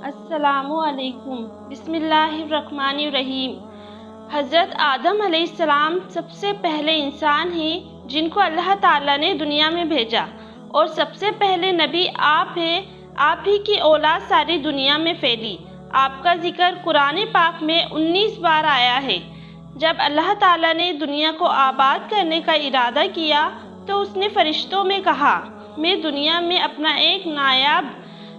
السلام علیکم۔ بسم اللہ الرحمن الرحیم۔ حضرت آدم علیہ السلام سب سے پہلے انسان ہیں جن کو اللہ تعالیٰ نے دنیا میں بھیجا، اور سب سے پہلے نبی آپ ہیں۔ آپ ہی کی اولاد ساری دنیا میں پھیلی۔ آپ کا ذکر قرآن پاک میں 19 بار آیا ہے۔ جب اللہ تعالیٰ نے دنیا کو آباد کرنے کا ارادہ کیا تو اس نے فرشتوں میں کہا، میں دنیا میں اپنا ایک نایاب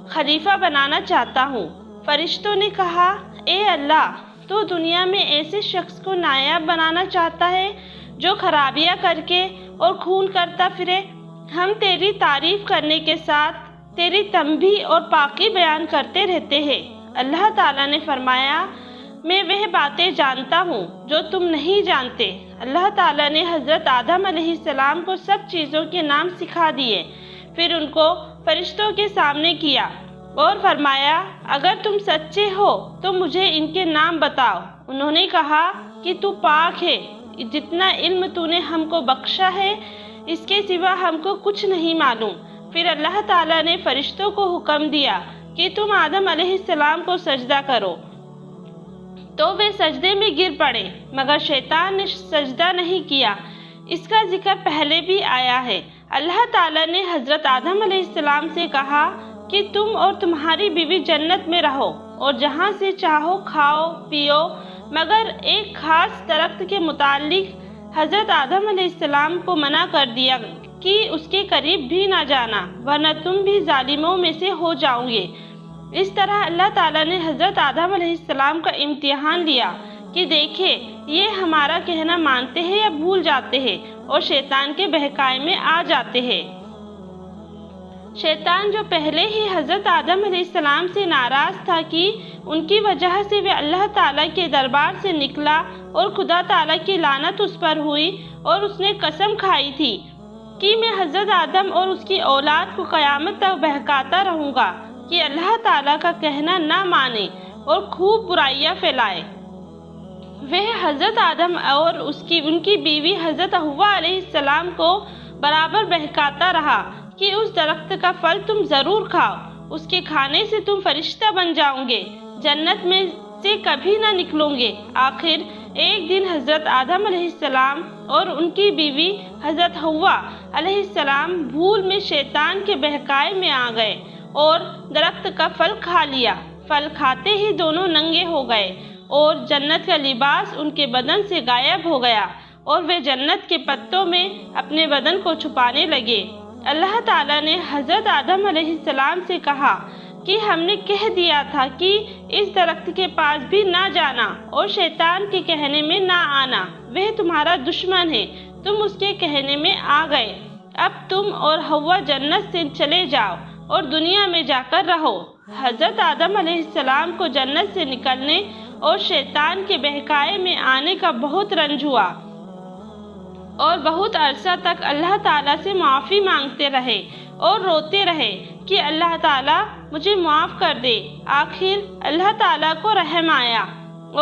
خلیفہ بنانا چاہتا ہوں۔ فرشتوں نے کہا، اے اللہ، تو دنیا میں ایسے شخص کو نایاب بنانا چاہتا ہے جو خرابیاں کر کے اور خون کرتا پھرے؟ ہم تیری تعریف کرنے کے ساتھ تیری تنبیہ اور پاکی بیان کرتے رہتے ہیں۔ اللہ تعالیٰ نے فرمایا، میں وہ باتیں جانتا ہوں جو تم نہیں جانتے۔ اللہ تعالیٰ نے حضرت آدم علیہ السلام کو سب چیزوں کے نام سکھا دیے، پھر ان کو فرشتوں کے سامنے کیا اور فرمایا، اگر تم سچے ہو تو مجھے ان کے نام بتاؤ۔ انہوں نے کہا کہ تو پاک ہے، جتنا علم تو نے ہم کو بخشا ہے اس کے سوا ہم کو کچھ نہیں معلوم۔ پھر اللہ تعالیٰ نے فرشتوں کو حکم دیا کہ تم آدم علیہ السلام کو سجدہ کرو، تو وہ سجدے میں گر پڑے، مگر شیطان نے سجدہ نہیں کیا۔ اس کا ذکر پہلے بھی آیا ہے۔ اللہ تعالیٰ نے حضرت آدم علیہ السلام سے کہا کہ تم اور تمہاری بیوی جنت میں رہو اور جہاں سے چاہو کھاؤ پیو، مگر ایک خاص درخت کے متعلق حضرت آدم علیہ السلام کو منع کر دیا کہ اس کے قریب بھی نہ جانا، ورنہ تم بھی ظالموں میں سے ہو جاؤ گے۔ اس طرح اللہ تعالیٰ نے حضرت آدم علیہ السلام کا امتحان لیا کہ دیکھے یہ ہمارا کہنا مانتے ہیں یا بھول جاتے ہیں اور شیطان کے بہکائے میں آ جاتے ہیں۔ شیطان جو پہلے ہی حضرت آدم علیہ السلام سے ناراض تھا کہ ان کی وجہ سے وہ اللہ تعالیٰ کے دربار سے نکلا اور خدا تعالیٰ کی لعنت اس پر ہوئی، اور اس نے قسم کھائی تھی کہ میں حضرت آدم اور اس کی اولاد کو قیامت تک بہکاتا رہوں گا کہ اللہ تعالیٰ کا کہنا نہ مانے اور خوب برائیاں پھیلائے۔ وہ حضرت آدم اور ان کی بیوی حضرت حوا علیہ السلام کو برابر بہکاتا رہا کہ اس درخت کا پھل تم ضرور کھاؤ، اس کے کھانے سے تم فرشتہ بن جاؤ گے، جنت میں سے کبھی نہ نکلو گے۔ آخر ایک دن حضرت آدم علیہ السلام اور ان کی بیوی حضرت حوا علیہ السلام بھول میں شیطان کے بہکائے میں آ گئے اور درخت کا پھل کھا لیا۔ پھل کھاتے ہی دونوں ننگے ہو گئے اور جنت کا لباس ان کے بدن سے غائب ہو گیا، اور وہ جنت کے پتوں میں اپنے بدن کو چھپانے لگے۔ اللہ تعالیٰ نے حضرت آدم علیہ السلام سے کہا کہ ہم نے کہہ دیا تھا کہ اس درخت کے پاس بھی نہ جانا اور شیطان کے کہنے میں نہ آنا، وہ تمہارا دشمن ہے، تم اس کے کہنے میں آ گئے۔ اب تم اور حوا جنت سے چلے جاؤ اور دنیا میں جا کر رہو۔ حضرت آدم علیہ السلام کو جنت سے نکلنے اور شیطان کے بہکائے میں آنے کا بہت رنج ہوا، اور بہت عرصہ تک اللہ تعالیٰ سے معافی مانگتے رہے اور روتے رہے کہ اللہ تعالیٰ مجھے معاف کر دے۔ آخر اللہ تعالیٰ کو رحم آیا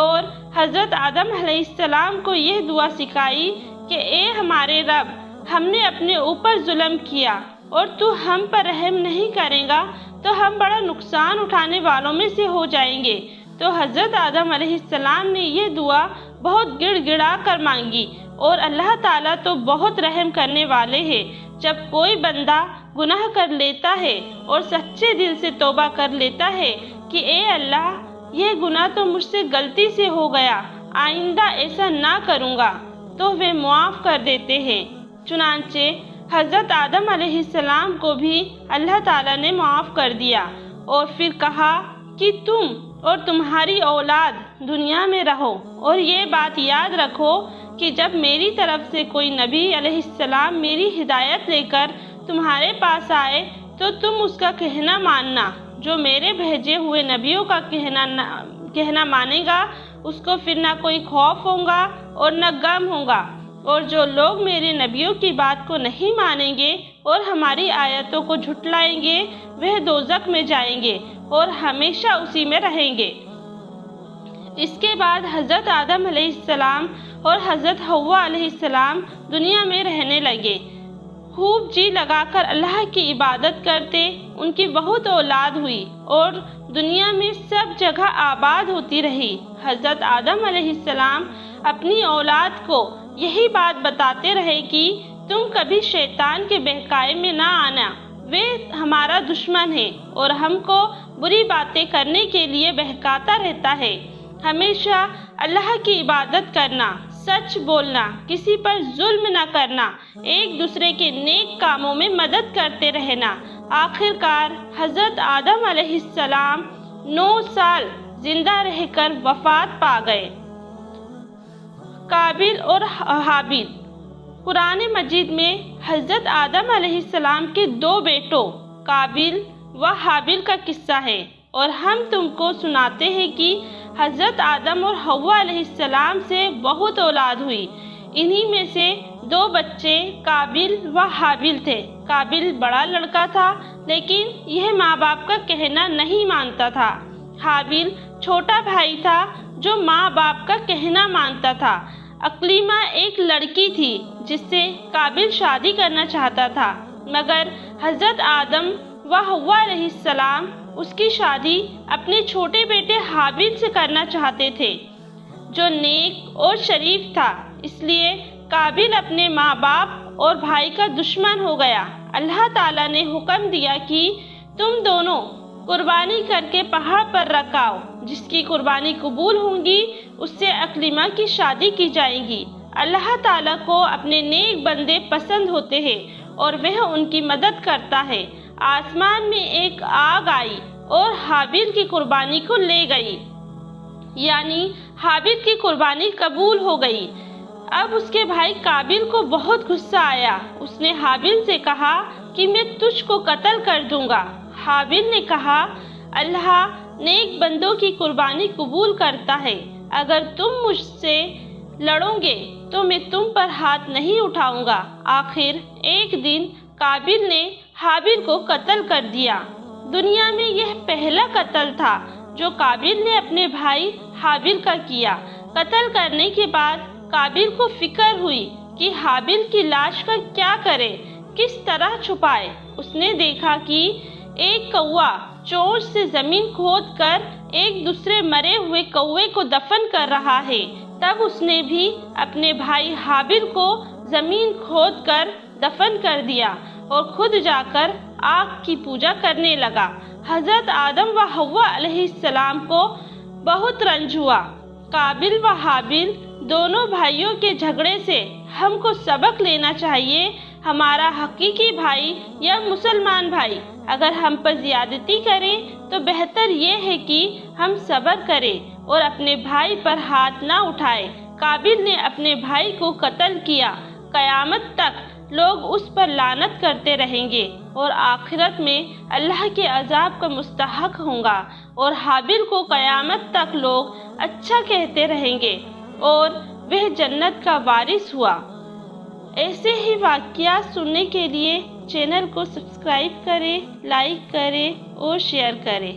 اور حضرت آدم علیہ السلام کو یہ دعا سکھائی کہ اے ہمارے رب، ہم نے اپنے اوپر ظلم کیا اور تو ہم پر رحم نہیں کرے گا تو ہم بڑا نقصان اٹھانے والوں میں سے ہو جائیں گے۔ تو حضرت آدم علیہ السلام نے یہ دعا بہت گڑ گڑا کر مانگی، اور اللہ تعالیٰ تو بہت رحم کرنے والے ہیں۔ جب کوئی بندہ گناہ کر لیتا ہے اور سچے دل سے توبہ کر لیتا ہے کہ اے اللہ، یہ گناہ تو مجھ سے غلطی سے ہو گیا، آئندہ ایسا نہ کروں گا، تو وہ معاف کر دیتے ہیں۔ چنانچہ حضرت آدم علیہ السلام کو بھی اللہ تعالیٰ نے معاف کر دیا، اور پھر کہا کہ تم اور تمہاری اولاد دنیا میں رہو، اور یہ بات یاد رکھو کہ جب میری طرف سے کوئی نبی علیہ السلام میری ہدایت لے کر تمہارے پاس آئے تو تم اس کا کہنا ماننا۔ جو میرے بھیجے ہوئے نبیوں کا کہنا مانے گا اس کو پھر نہ کوئی خوف ہوگا اور نہ غم ہوگا، اور جو لوگ میرے نبیوں کی بات کو نہیں مانیں گے اور ہماری آیتوں کو جھٹلائیں گے وہ دوزخ میں جائیں گے اور ہمیشہ اسی میں رہیں گے۔ اس کے بعد حضرت آدم علیہ السلام اور حضرت حوا علیہ السلام دنیا میں رہنے لگے، خوب جی لگا کر اللہ کی عبادت کرتے۔ ان کی بہت اولاد ہوئی اور دنیا میں سب جگہ آباد ہوتی رہی۔ حضرت آدم علیہ السلام اپنی اولاد کو یہی بات بتاتے رہے کہ تم کبھی شیطان کے بہکاوے میں نہ آنا، وہ ہمارا دشمن ہے اور ہم کو بری باتیں کرنے کے لیے بہکاتا رہتا ہے۔ ہمیشہ اللہ کی عبادت کرنا، سچ بولنا، کسی پر ظلم نہ کرنا، ایک دوسرے کے نیک کاموں میں مدد کرتے رہنا۔ آخر کار حضرت آدم علیہ السلام 9 سال زندہ رہ کر وفات پا گئے۔ قابیل اور حابیل۔ قرآن مجید میں حضرت آدم علیہ السلام کے 2 بیٹوں قابیل و حابیل کا قصہ ہے، اور ہم تم کو سناتے ہیں کہ حضرت آدم اور حوا علیہ السلام سے بہت اولاد ہوئی۔ انہی میں سے 2 بچے قابیل و حابیل تھے۔ قابیل بڑا لڑکا تھا، لیکن یہ ماں باپ کا کہنا نہیں مانتا تھا۔ حابیل چھوٹا بھائی تھا جو ماں باپ کا کہنا مانتا تھا۔ اقلیمہ ایک لڑکی تھی جس سے قابیل شادی کرنا چاہتا تھا، مگر حضرت آدم و حوا علیہ السلام اس کی شادی اپنے چھوٹے بیٹے حابیل سے کرنا چاہتے تھے، جو نیک اور شریف تھا۔ اس لیے قابیل اپنے ماں باپ اور بھائی کا دشمن ہو گیا۔ اللہ تعالیٰ نے حکم دیا کہ تم دونوں قربانی کر کے پہاڑ پر رکھاؤ، جس کی قربانی قبول ہوں گی اس سے اقلیمہ کی شادی کی جائے گی۔ اللہ تعالیٰ کو اپنے نیک بندے پسند ہوتے ہیں اور وہ ان کی مدد کرتا ہے۔ آسمان میں ایک آگ آئی اور حابیل کی قربانی کو لے گئی، یعنی حابیل کی قربانی قبول ہو گئی۔ اب اس کے بھائی قابیل کو بہت غصہ آیا۔ اس نے حابیل سے کہا کہ میں تجھ کو قتل کر دوں گا۔ حابیل نے کہا، اللہ نیک بندوں کی قربانی قبول کرتا ہے، اگر تم مجھ سے لڑو گے تو میں تم پر ہاتھ نہیں اٹھاؤں گا۔ آخر ایک دن قابیل نے حابیل کو قتل کر دیا۔ دنیا میں یہ پہلا قتل تھا جو قابیل نے اپنے بھائی حابیل کا کیا۔ قتل کرنے کے بعد قابیل کو فکر ہوئی کہ حابیل کی لاش کا کیا کرے، کس طرح چھپائے۔ اس نے دیکھا کہ ایک کوا چونچ سے زمین کھود کر ایک دوسرے مرے ہوئے کوے کو دفن کر رہا ہے۔ تب اس نے بھی اپنے بھائی حابیل کو زمین کھود کر دفن کر دیا اور خود جا کر آگ کی پوجا کرنے لگا۔ حضرت آدم و حوا علیہ السلام کو بہت رنج ہوا۔ قابیل و حابیل دونوں بھائیوں کے جھگڑے سے ہم کو سبق لینا چاہیے۔ ہمارا حقیقی بھائی یا مسلمان بھائی اگر ہم پر زیادتی کریں تو بہتر یہ ہے کہ ہم صبر کریں اور اپنے بھائی پر ہاتھ نہ اٹھائیں۔ قابیل نے اپنے بھائی کو قتل کیا۔ قیامت تک لوگ اس پر لعنت کرتے رہیں گے اور آخرت میں اللہ کے عذاب کا مستحق ہوں گا، اور حابیل کو قیامت تک لوگ اچھا کہتے رہیں گے اور وہ جنت کا وارث ہوا۔ ایسے ہی واقعات سننے کے لیے چینل کو سبسکرائب کریں، لائک کریں اور شیئر کریں۔